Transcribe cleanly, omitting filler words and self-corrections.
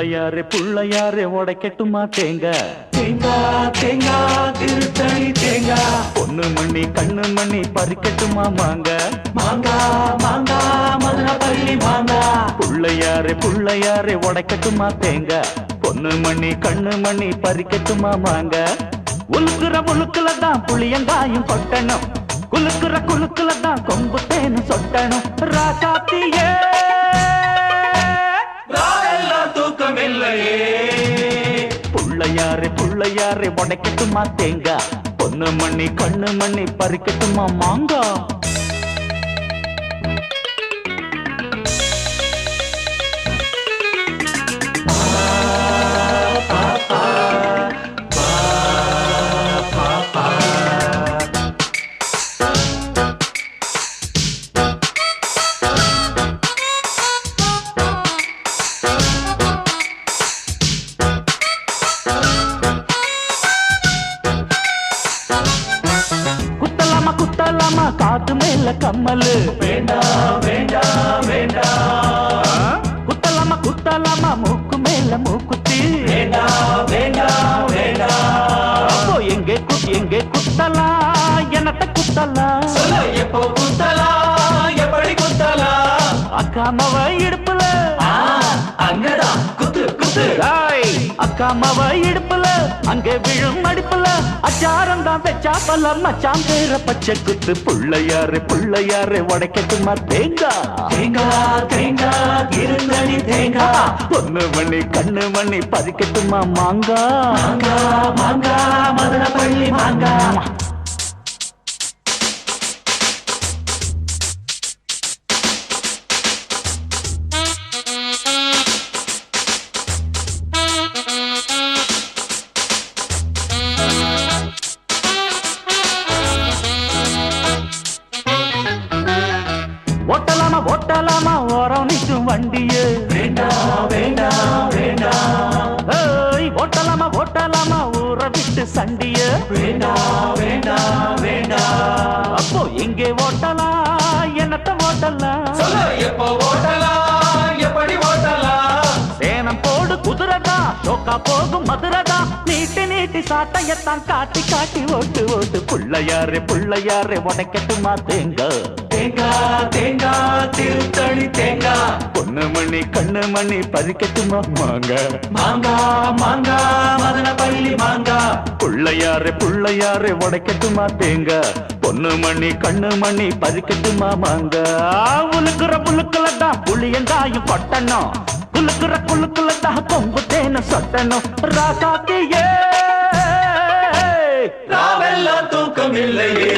புள்ளையாரே புள்ளையாரே உடைக்கட்டுமா தேங்காய் தேங்காய் தேங்காய் திருத்தணி தேங்காய் பொண்ணு மணி கண்ணு மணி பறிக்கட்டுமா மாங்காய் மாங்காய் மாங்காய் மதுரப்பள்ளி மாங்காய் புள்ளையாரே புள்ளையாரே உடைக்கட்டுமா தேங்காய் பொண்ணு மணி கண்ணு மணி பறிக்கட்டுமா மாங்காய் உலுக்குற உலுக்குல தான் புளியங்காயும் கொட்டணும் குலுக்குற குலுக்குல தான் கொம்பு தேனு சொட்டணும் ராசாத்தியே ராவெல்லாம் தூக்கம் இல்லையே புள்ளையாரே புள்ளையாரே உடைக்கட்டுமா தேங்காய் பொண்ணு மணி கண்ணு மணி பறிக்கட்டுமா மாங்காய் குத்தலாமா காது மேல கம்மலு வேண்டாம் வேண்டாம் வேண்டாம் குத்தலாமா மூக்கு மேல மூக்குத்தி வேண்டாம் வேண்டாம் வேண்டாம் அப்போ எங்கே குத்தலாம் என்னத்த குத்தலாம் சொல்ல எப்போ குத்தலாம் எப்படி குத்தலாம் அக்கா மவ இடுப்புல அங்கதான் குத்து குத்து அக்கா மவ இடுப்புல அங்கே விழும் அடிப்புல அச்சாரம் தான் வச்சா பல மச்சான் பேர பச்சை குத்து புள்ளையாரே புள்ளையாரே உடைக்கட்டுமா தேங்காய் தேங்காய் தேங்காய் திருத்தணி தேங்காய் பொண்ணு மணி கண்ணு மணி பறிக்கட்டுமா மாங்காய் மாங்காய் மாங்காய் மதுரப்பள்ளி மாங்காய் ஓட்டலாமா ஓரம் நிற்கும் வண்டியே வேண்டாம் வேண்டாம் வேண்டாம் ஓட்டலாமா ஊற விட்டு சண்டிய வேண்டாம் வேண்டாம் வேண்டாம் அப்போ எங்கே ஓட்டலாம் என்னத்த ஓட்டலாம் சொல்ல எப்போ ஓட்டலாம் எப்படி ஓட்டலாம் சேனம் போடு குதிரதா சோக்கா போகும் மதுரதா நீட்டி சாட்டையத்தான் காட்டி ஓட்டு புள்ளையாரே புள்ளையாரே உடைக்கட்டுமா தேங்காய் தேங்காய் தேங்காய் திருத்தணி தேங்காய் பொண்ணு மணி கண்ணு மணி பறிக்கட்டுமா மாங்காய் மாங்காய் மாங்காய் மதுரப்பள்ளி மாங்காய் புள்ளையாரே புள்ளையாரே உடைக்கட்டுமா தேங்காய் பொண்ணு மணி கண்ணு மணி பறிக்கட்டுமா மாங்காய் உலுக்குற புலுக்குல தான் புளியங்காயும் கொட்டணும் குலுக்குற தான் கொம்பு தேன சொட்டணும் ராசாத்தியே ராவெல்லாம் தூக்கம் இல்லையே